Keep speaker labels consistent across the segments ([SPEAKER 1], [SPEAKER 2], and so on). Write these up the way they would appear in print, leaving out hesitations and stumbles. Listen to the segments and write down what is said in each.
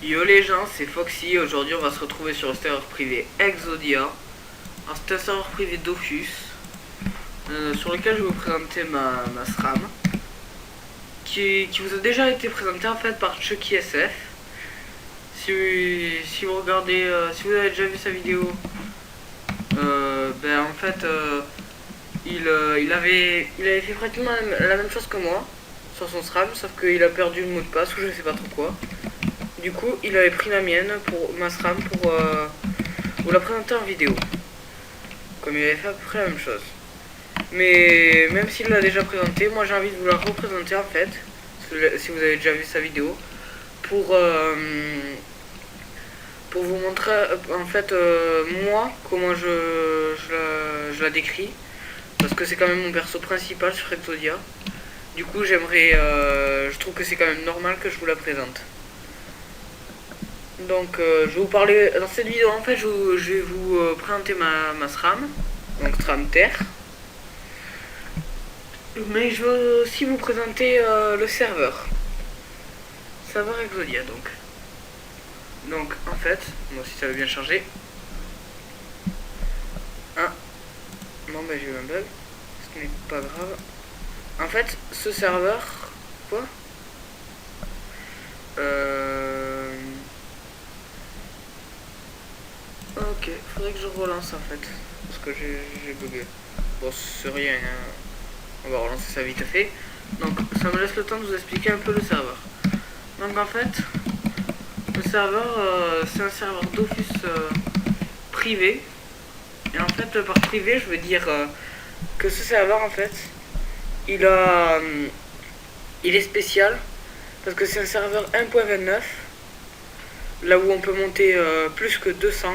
[SPEAKER 1] Yo les gens, c'est Foxy. Aujourd'hui on va se retrouver sur le serveur privé Exodia. Alors c'est un serveur privé Dofus sur lequel je vais vous présenter ma SRAM qui vous a déjà été présentée en fait par Chucky SF. Si vous regardez, si vous avez déjà vu sa vidéo, ben en fait il avait fait pratiquement la même chose que moi sur son SRAM, sauf qu'il a perdu le mot de passe ou je sais pas trop quoi. Du coup, il avait pris la mienne pour ma SRAM pour vous la présenter en vidéo. Comme il avait fait à peu près la même chose. Mais même s'il l'a déjà présenté, moi j'ai envie de vous la représenter en fait. Si vous avez déjà vu sa vidéo. Pour vous montrer en fait moi comment je la décris. Parce que c'est quand même mon perso principal sur Exodia. Du coup j'aimerais, je trouve que c'est quand même normal que je vous la présente. Donc je vais vous parler dans cette vidéo en fait je vais vous présenter ma SRAM, donc SRAM Terre. Mais je veux aussi vous présenter le serveur Exodia donc. Donc en fait, moi si ça veut bien charger. Ah non bah j'ai eu un bug, ce n'est pas grave. En fait ce serveur, quoi Ok, faudrait que je relance en fait, parce que j'ai bugué. Bon, c'est rien, hein. On va relancer ça vite fait. Donc, ça me laisse le temps de vous expliquer un peu le serveur. Donc, en fait, le serveur, c'est un serveur Dofus privé. Et en fait, par privé, je veux dire que ce serveur, en fait, il est spécial, parce que c'est un serveur 1.29, là où on peut monter plus que 200.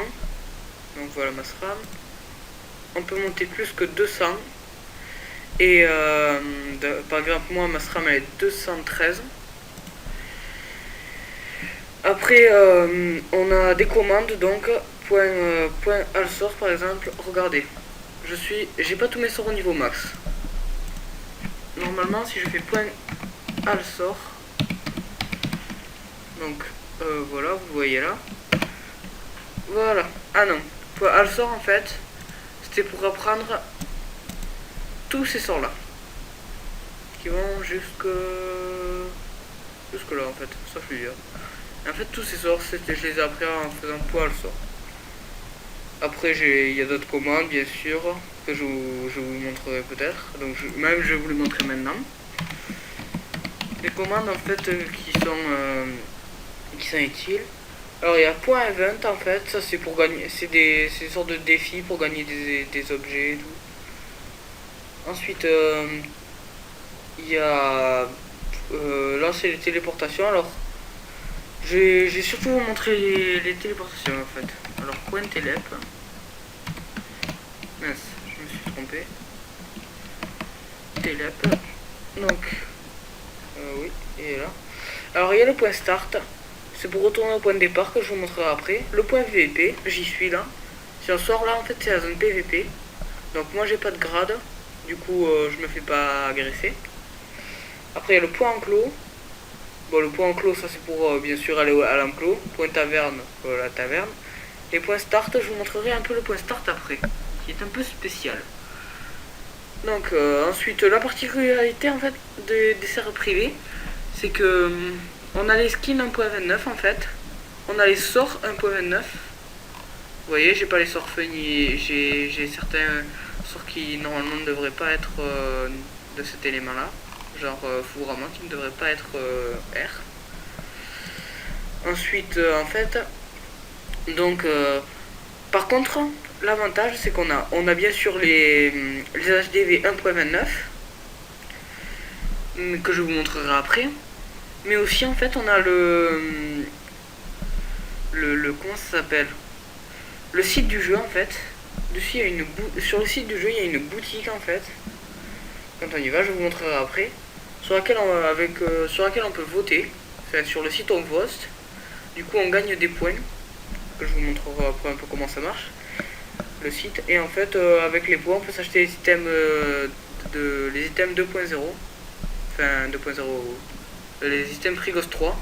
[SPEAKER 1] Donc voilà ma SRAM. On peut monter plus que 200. Et par exemple moi ma SRAM elle est 213. Après on a des commandes donc point all source par exemple. Regardez, j'ai pas tous mes sorts au niveau max. Normalement si je fais point all sort, donc voilà vous voyez là. Voilà. Ah non. All sort en fait, c'était pour apprendre tous ces sorts là qui vont jusque là en fait, sauf lui. En fait tous ces sorts je les ai appris en faisant all sort. Après il y a d'autres commandes bien sûr que je vous montrerai peut-être. Donc je vais vous les montrer maintenant. Les commandes en fait qui sont utiles. Alors il y a point event en fait, ça c'est pour gagner, c'est des sortes de défis pour gagner des objets et tout. Ensuite il y a là c'est les téléportations. Alors j'ai surtout vous montrer les téléportations en fait. Alors point télép. Mince, je me suis trompé. Télép. Donc oui, il est là. Alors il y a le point start. C'est pour retourner au point de départ que je vous montrerai après. Le point PVP, j'y suis là. Si on sort là, en fait, c'est la zone PVP. Donc moi, j'ai pas de grade. Du coup, je me fais pas agresser. Après, il y a le point enclos. Bon, le point enclos, ça c'est pour bien sûr aller à l'enclos. Point taverne, la taverne. Et point start, je vous montrerai un peu le point start après, qui est un peu spécial. Donc ensuite, la particularité en fait des serveurs privés, c'est que on a les skins 1.29 en fait. On a les sorts 1.29. Vous voyez, j'ai pas les sorts funny. J'ai certains sorts qui normalement ne devraient pas être de cet élément là. Genre Fourama qui ne devrait pas être R. Ensuite, en fait, donc, par contre, l'avantage c'est qu'on a bien sûr les HDV 1.29 que je vous montrerai après. Mais aussi en fait on a le comment ça s'appelle, le site du jeu en fait. Dessus, sur le site du jeu il y a une boutique en fait. Quand on y va, je vous montrerai après. Sur laquelle on peut voter. C'est sur le site on vote. Du coup on gagne des points. Que je vous montrerai après un peu comment ça marche. Le site. Et en fait avec les points on peut s'acheter les items les items 2.0. Enfin 2.0. Les items Frigos 3.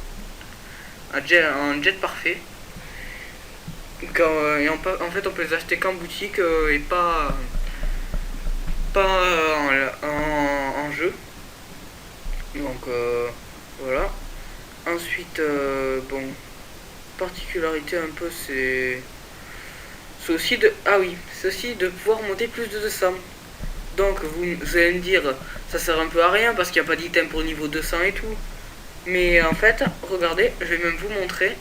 [SPEAKER 1] un jet parfait. Et en fait, on peut les acheter qu'en boutique et pas en jeu. Donc voilà. Ensuite, bon, particularité un peu, c'est aussi de... Ah oui, c'est aussi de pouvoir monter plus de 200. Donc vous allez me dire, ça sert un peu à rien parce qu'il n'y a pas d'item pour niveau 200 et tout. Mais en fait, regardez, je vais même vous montrer,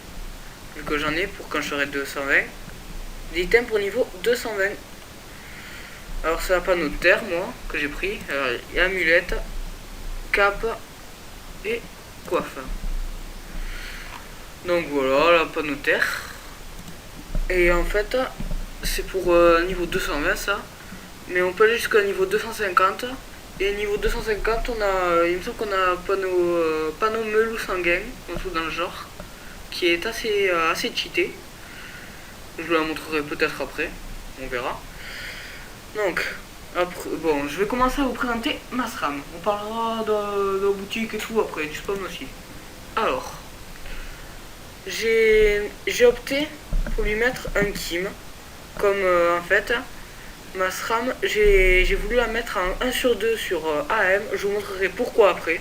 [SPEAKER 1] vu que j'en ai pour quand je serai 220, des items pour niveau 220. Alors c'est un panneau de terre, moi, que j'ai pris. Alors, il y a amulette, cape et coiffe. Donc voilà, la panneau de terre. Et en fait, c'est pour niveau 220 ça. Mais on peut aller jusqu'à niveau 250. Et niveau 250, on a, il me semble qu'on a un panneau melou sanguin, en tout dans le genre, qui est assez cheaté. Je vous la montrerai peut-être après, on verra. Donc, après, bon, je vais commencer à vous présenter ma SRAM. On parlera de la boutique et tout après, du spawn aussi. Alors, j'ai opté pour lui mettre un Kim, comme en fait, ma SRAM, j'ai voulu la mettre en 1 sur 2 sur AM, je vous montrerai pourquoi après.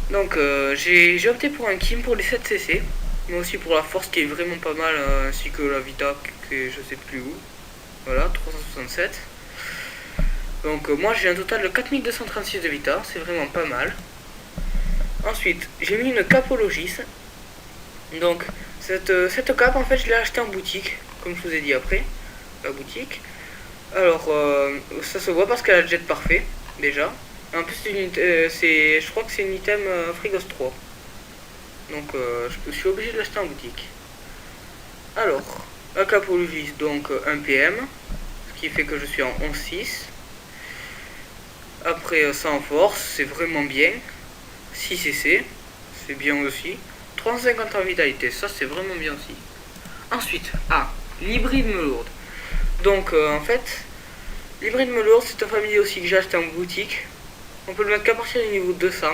[SPEAKER 1] Donc j'ai opté pour un Kim pour les 7cc, mais aussi pour la force qui est vraiment pas mal, ainsi que la Vita qui est je sais plus où. Voilà, 367. Donc moi j'ai un total de 4236 de Vita, c'est vraiment pas mal. Ensuite, j'ai mis une capologis. Donc cette cape en fait je l'ai achetée en boutique, comme je vous ai dit après, la boutique. Alors ça se voit parce qu'elle a le jet parfait déjà. En plus je crois que c'est une item Frigos 3. Donc je suis obligé de l'acheter en boutique. Alors, la capologis donc 1 PM, ce qui fait que je suis en 11-6. Après ça en force, c'est vraiment bien. 6cc, c'est bien aussi. 350 en vitalité, ça c'est vraiment bien aussi. Ensuite, l'hybride melourde. Donc en fait, l'hybride melourde c'est un familier aussi que j'ai acheté en boutique. On peut le mettre qu'à partir du niveau 200.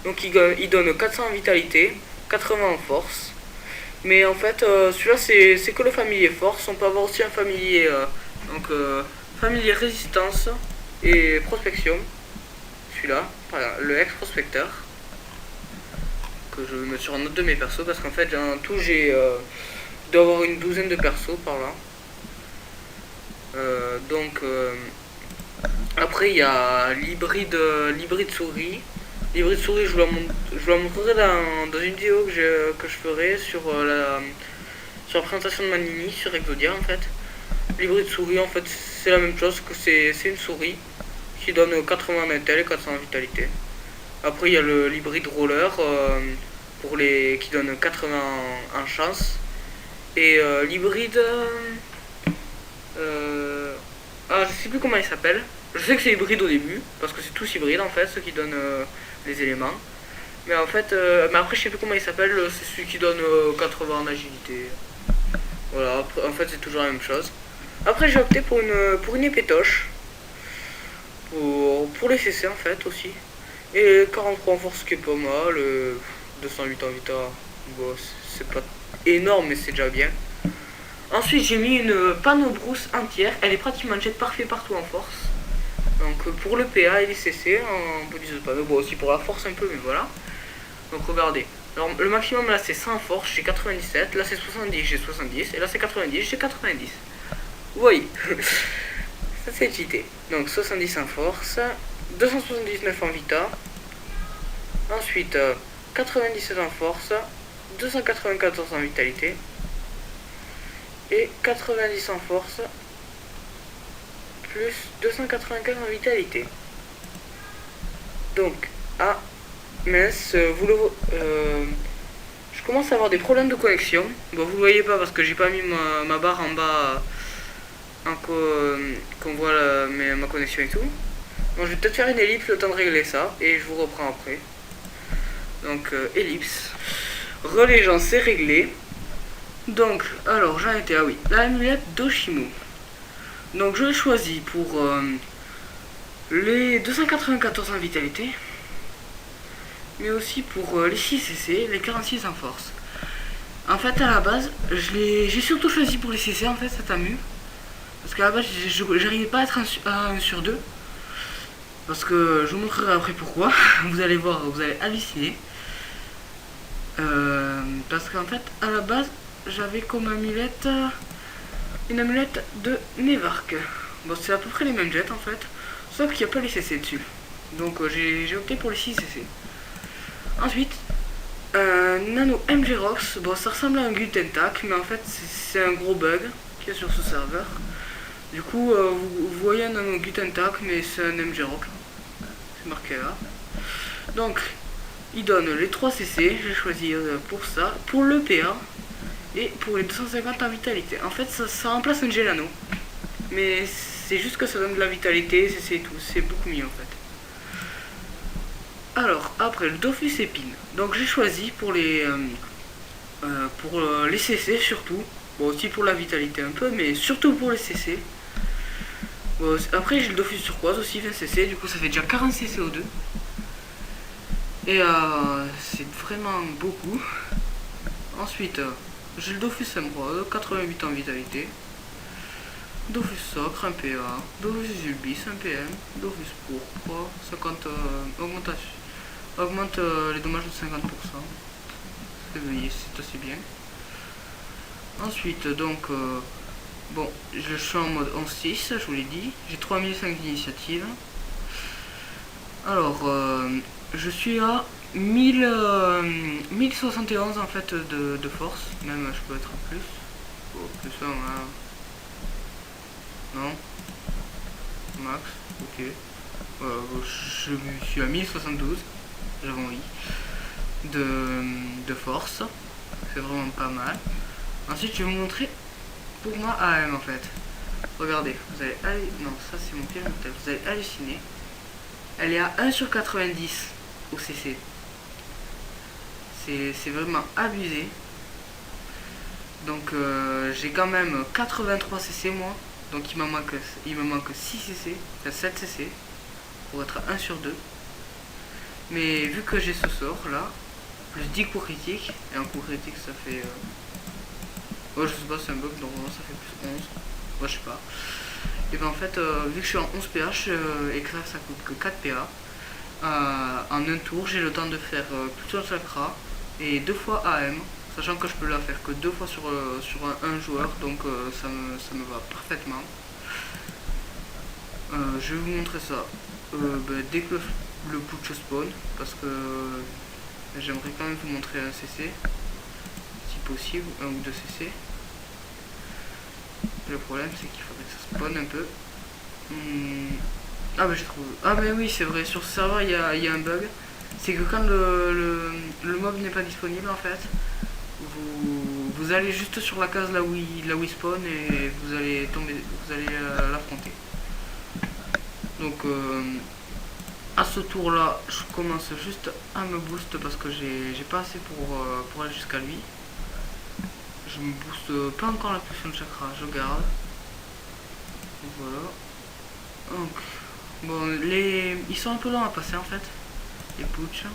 [SPEAKER 1] Donc il donne 400 en vitalité, 80 en force. Mais en fait, celui-là c'est que le familier force. On peut avoir aussi un familier, familier résistance et prospection. Celui-là, voilà, le ex-prospecteur. Que je vais mettre sur un autre de mes persos parce qu'en fait, en tout, je dois avoir une douzaine de persos par là. Après il y a l'hybride souris. L'hybride souris je vous la montrerai dans une vidéo que je ferai sur la présentation de Manini sur Exodia en fait. L'hybride souris en fait c'est la même chose que c'est une souris qui donne 80 en intel et 400 en vitalité. Après il y a l'hybride roller pour qui donne 80 en chance. Et l'hybride je sais plus comment il s'appelle. Je sais que c'est hybride au début, parce que c'est tous hybrides en fait, ceux qui donnent les éléments. Mais en fait, mais après je sais plus comment il s'appelle, c'est celui qui donne 80 en agilité. Voilà, après, en fait c'est toujours la même chose. Après j'ai opté pour une épétoche. Pour les CC en fait aussi. Et 43 en force qui est pas mal. 208 en vita, bon, c'est pas énorme mais c'est déjà bien. Ensuite j'ai mis une panneau brousse entière, elle est pratiquement jet parfait partout en force. Donc pour le PA et les CC, un peu de panneau, bon aussi pour la force un peu mais voilà. Donc regardez, alors le maximum là c'est 100 en force, j'ai 97, là c'est 70, j'ai 70, et là c'est 90, j'ai 90. Oui, ça c'est cheaté. Donc 70 en force, 279 en vita, ensuite 97 en force, 294 en vitalité, et 90 en force, plus 295 en vitalité. Donc, mince, je commence à avoir des problèmes de connexion. Bon, vous voyez pas parce que j'ai pas mis ma barre en bas qu'on voit ma connexion et tout. Bon, je vais peut-être faire une ellipse le temps de régler ça et je vous reprends après. Donc, ellipse. Relais, j'en sais réglé. Donc, alors j'en étais, la amulette d'Oshimu. Donc je l'ai choisi pour les 294 en vitalité mais aussi pour les 6cc, les 46 en force. En fait, à la base, j'ai surtout choisi pour les CC, en fait, ça t'amuse. Parce qu'à la base, j'arrivais pas à être à 1 sur 2. Parce que je vous montrerai après pourquoi. Vous allez voir, vous allez halluciner. Parce qu'en fait, à la base, j'avais comme amulette une amulette de Nevark. Bon, c'est à peu près les mêmes jets en fait, sauf qu'il n'y a pas les CC dessus. Donc j'ai opté pour les 6 CC. Ensuite, Nano MG Rox. Bon, ça ressemble à un Gutentac, mais en fait, c'est un gros bug qu'il y a sur ce serveur. Du coup, vous voyez un Nano Gutentac, mais c'est un MG Rox. C'est marqué là. Donc, il donne les 3 CC, j'ai choisi pour ça, pour le PA et pour les 250 en vitalité. En fait, ça remplace un Gelano, mais c'est juste que ça donne de la vitalité, c'est tout, c'est beaucoup mieux en fait. Alors, après le Dofus épine, donc j'ai choisi pour les CC surtout, bon aussi pour la vitalité un peu, mais surtout pour les CC. Bon, après j'ai le Dofus turquoise aussi, 20 CC, du coup ça fait déjà 40 CC au 2. Et c'est vraiment beaucoup. Ensuite, j'ai le Dofus Emerald, 88 en vitalité. Dofus Socre, un PA. Dofus Ulbis, un PM. Dofus Pourpre, 50 augmentation. Augmente les dommages de 50%. C'est assez bien. Ensuite, donc, bon, je suis en mode 11-6, je vous l'ai dit. J'ai 3005 d'initiative. Alors, je suis à 1071 en fait de force, même je peux être plus. Oh, plus ça, hein. Non. Max, ok. Je suis à 1072, j'avais envie. De force. C'est vraiment pas mal. Ensuite je vais vous montrer pour moi AM en fait. Regardez, vous allez aller. Non, ça c'est mon piège mortel, vous allez halluciner. Elle est à 1 sur 90 au CC. C'est vraiment abusé. Donc j'ai quand même 83 CC moi. Donc il me manque 6 CC, 7 CC pour être à 1 sur 2. Mais vu que j'ai ce sort là, plus 10 coups critiques, et un coup critique ça fait... je sais pas, c'est un bug, normalement ça fait plus 11. Moi je sais pas. Et ben en fait, vu que je suis en 11 PH et que ça coûte que 4 PA, en un tour j'ai le temps de faire plusieurs chakras et 2 fois AM, sachant que je peux la faire que 2 fois sur un joueur, donc ça me va parfaitement. Je vais vous montrer ça dès que le putsch spawn, parce que j'aimerais quand même vous montrer un CC, si possible, 1 ou 2 CC. Le problème c'est qu'il faudrait que ça spawn un peu. Ah bah je trouve. Ah bah oui c'est vrai, sur ce serveur il y a un bug. C'est que quand le mob n'est pas disponible en fait, vous allez juste sur la case là où il spawn et vous allez l'affronter. Donc à ce tour là je commence juste à me boost parce que j'ai pas assez pour aller jusqu'à lui. Je me booste pas encore la potion de chakra, je garde. Voilà. Donc bon, ils sont un peu lents à passer en fait, les putsch,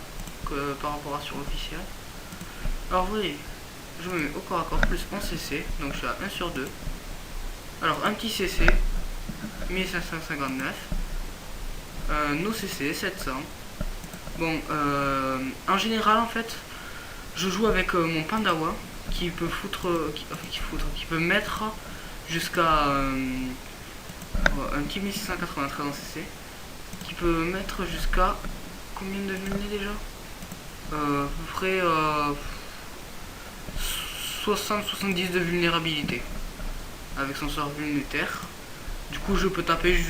[SPEAKER 1] par rapport à sur l'officiel. Alors vous voyez, je me mets au corps à corps plus 11 CC, donc je suis à 1 sur 2. Alors un petit CC, 1559. Nos CC, 700. Bon, en général en fait, je joue avec mon Pandawa qui peut qui peut mettre jusqu'à un petit 1693 en CC, qui peut mettre jusqu'à combien de vulnés déjà, à peu près 60-70 de vulnérabilité avec son sort vulnétaire. Du coup je peux taper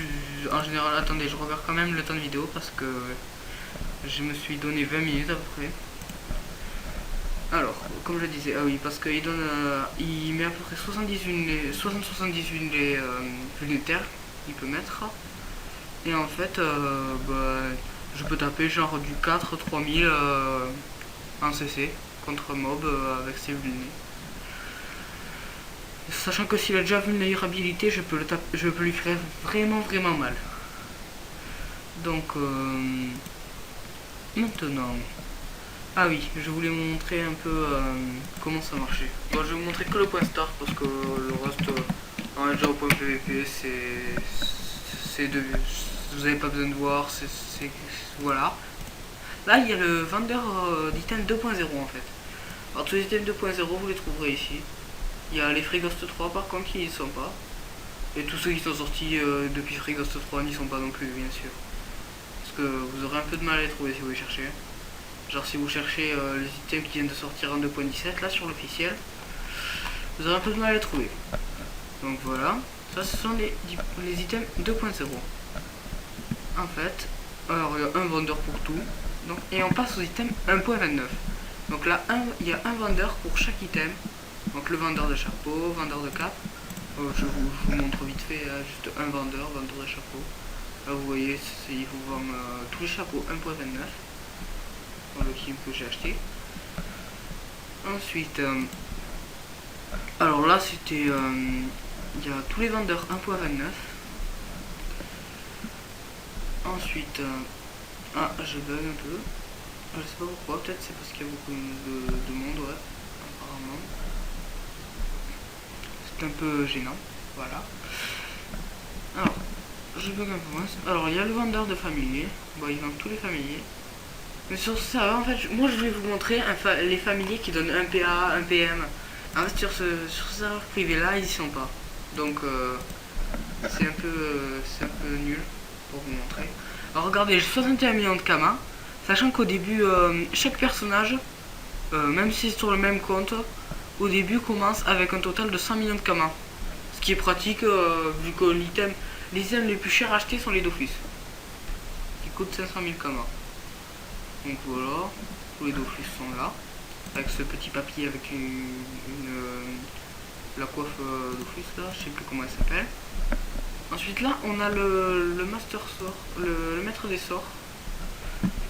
[SPEAKER 1] en général. Attendez, je regarde quand même le temps de vidéo parce que je me suis donné 20 minutes à peu près. Alors, comme je disais, ah oui, parce qu'il donne, il met à peu près 60-70 vulnétaires, il peut mettre. Et en fait, je peux taper genre du 4-3000 en CC contre mob avec ses vulnés. Sachant que s'il a déjà vulnérabilité, je peux lui faire vraiment mal. Donc, maintenant, Ah oui, je voulais vous montrer un peu comment ça marchait. Bon, je vais vous montrer que le point start parce que le reste, on est déjà au point PVP, vous n'avez pas besoin de voir, voilà. Là, il y a le vendeur d'items 2.0 en fait. Alors tous les items 2.0, vous les trouverez ici. Il y a les Free Ghost 3 par contre qui n'y sont pas. Et tous ceux qui sont sortis depuis Free Ghost 3 n'y sont pas non plus, bien sûr. Parce que vous aurez un peu de mal à les trouver si vous les cherchez. Genre si vous cherchez les items qui viennent de sortir en 2.17 là sur l'officiel, vous aurez un peu de mal à les trouver. Donc voilà, ça ce sont les items 2.0. En fait, alors il y a un vendeur pour tout. Donc, et on passe aux items 1.29. Donc là, il y a un vendeur pour chaque item. Donc le vendeur de chapeau, vendeur de cap. Je vous montre vite fait, juste un vendeur de chapeau. Là vous voyez, il vous vend tous les chapeaux 1.29. Dans le team que j'ai acheté. Ensuite, alors là c'était, il y a tous les vendeurs 1.29. Ensuite, ah je bug un peu. Je sais pas pourquoi, peut-être c'est parce qu'il y a beaucoup de monde, ouais, apparemment. C'est un peu gênant, voilà. Alors, je bug un peu moins. Alors, il y a le vendeur de familiers. Bon, il vend tous les familiers. Mais sur ce serveur, en fait, moi je vais vous montrer les familiers qui donnent un PA, un PM. En fait, sur ce serveur privé là, ils y sont pas. Donc, c'est un peu nul pour vous montrer. Alors, regardez, j'ai 61 millions de kamas. Sachant qu'au début, chaque personnage, même si c'est sur le même compte, au début commence avec un total de 100 millions de kamas. Ce qui est pratique, vu que les items les plus chers achetés sont les Dofus. Qui coûtent 500 000 kamas. Donc voilà, tous les Dofus sont là. Avec ce petit papier avec la coiffe Dofus là, je sais plus comment elle s'appelle. Ensuite là, on a le Master Sort, le maître des sorts.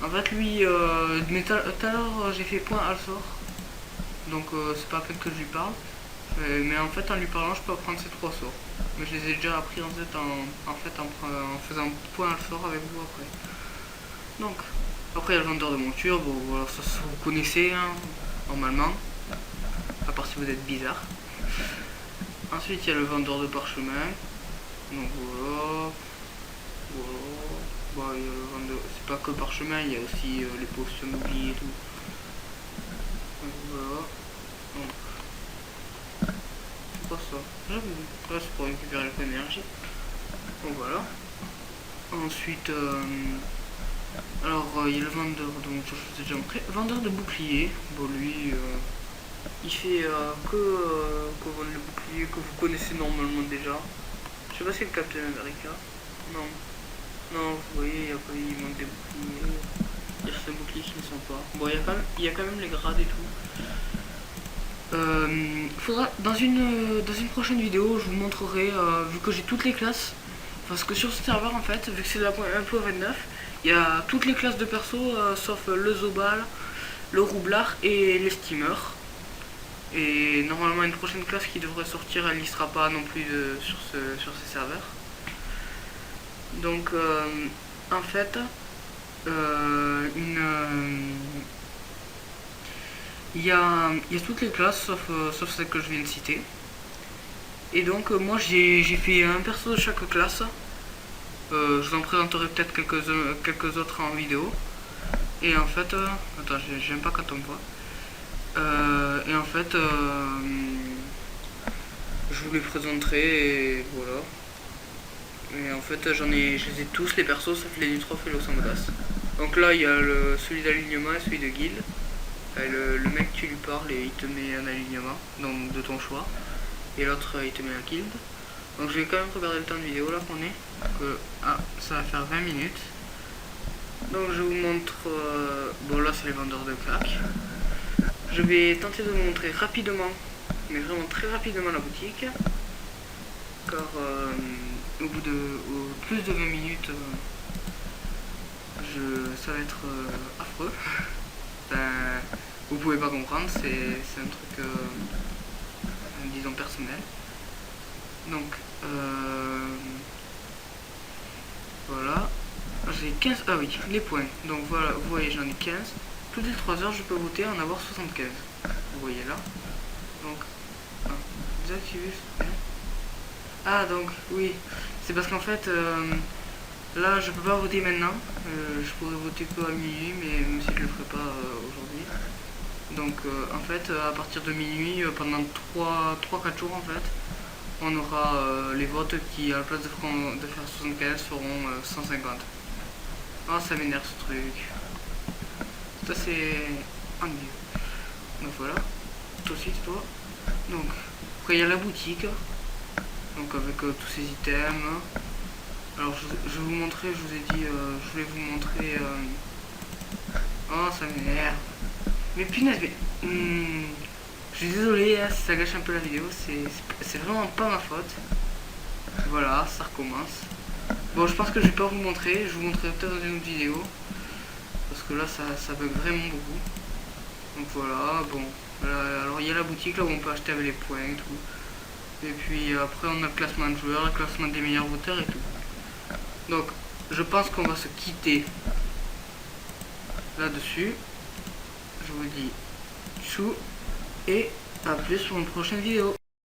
[SPEAKER 1] En fait lui, tout à l'heure j'ai fait point à le sort. Donc c'est pas la peine que je lui parle. Mais en fait en lui parlant je peux apprendre ces 3 sorts. Mais je les ai déjà appris en faisant point à le sort avec vous après. Donc, après il y a le vendeur de monture, bon voilà, ça vous connaissez hein, normalement. À part si vous êtes bizarre. Ensuite il y a le vendeur de parchemin. Donc voilà. Bon, c'est pas que le parchemin, il y a aussi les potions d'oubli et tout. Donc voilà. Donc, c'est pas ça. J'avais vu. Là c'est pour récupérer le point d'énergie. Donc voilà. Ensuite, alors il y a le vendeur de monture, je vous ai déjà montré. Vendeur de bouclier. Bon lui, il fait que vendre le bouclier que vous connaissez normalement déjà. Je sais pas si c'est le Captain America. Non. Non, vous voyez, il manque des boucliers. Il y a certains boucliers qui ne sont pas. Bon, il y a quand même les grades et tout. Faudra, dans une prochaine vidéo, je vous montrerai, vu que j'ai toutes les classes. Parce que sur ce serveur, en fait, vu que c'est de la 1.29, il y a toutes les classes de perso, sauf le Zobal, le Roublard et les Steamers. Et normalement, une prochaine classe qui devrait sortir, elle n'y sera pas non plus sur ces serveurs. Donc, en fait, il y a toutes les classes sauf celle que je viens de citer. Et donc, moi j'ai fait un perso de chaque classe. Je vous en présenterai peut-être quelques autres en vidéo. Et en fait, attends, j'aime pas quand on me voit. Et en fait, je vous les présenterai et voilà. Et en fait, je les ai tous, les persos, sauf les Nutrof et Los Amodas. Donc là, il y a celui d'alignement et celui de guild. Le mec, tu lui parles et il te met un alignement, donc de ton choix. Et l'autre, il te met un guild. Donc je vais quand même regarder le temps de vidéo là qu'on est. Ça va faire 20 minutes. Donc je vous montre... bon là, c'est les vendeurs de claques. Je vais tenter de vous montrer rapidement, mais vraiment très rapidement la boutique. Car au plus de 20 minutes, ça va être affreux. Vous pouvez pas comprendre, c'est un truc, disons, personnel. Donc, voilà. J'ai 15, ah oui, les points. Donc voilà, vous voyez, j'en ai 15. toutes les 3 heures, je peux voter en avoir 75. Vous voyez là. Donc, désactiver. Ah, donc, oui. C'est parce qu'en fait, là, je peux pas voter maintenant. Je pourrais voter que à minuit, mais même si je le ferai pas aujourd'hui. Donc, en fait, à partir de minuit, pendant 3-4 jours, en fait, on aura les votes qui, à la place de faire 75, feront 150. Ah, ça m'énerve ce truc. Ça, c'est ennuyeux. Donc voilà. Toi aussi, toi. Donc, après, il y a la boutique. Donc, avec tous ces items. Alors, je vais vous montrer, je vous ai dit, je voulais vous montrer. Oh, ça m'énerve. Mais punaise, mais. Je suis désolé si ça gâche un peu la vidéo, c'est vraiment pas ma faute. Voilà, ça recommence. Bon, je pense que je vais pas vous montrer, je vous montrerai peut-être dans une autre vidéo. Parce que là, ça bug vraiment beaucoup. Donc voilà, bon. Voilà, alors il y a la boutique là où on peut acheter avec les points et tout. Et puis après, on a le classement de joueurs, le classement des meilleurs voteurs et tout. Donc, je pense qu'on va se quitter là-dessus. Je vous dis tchou et à plus pour une prochaine vidéo.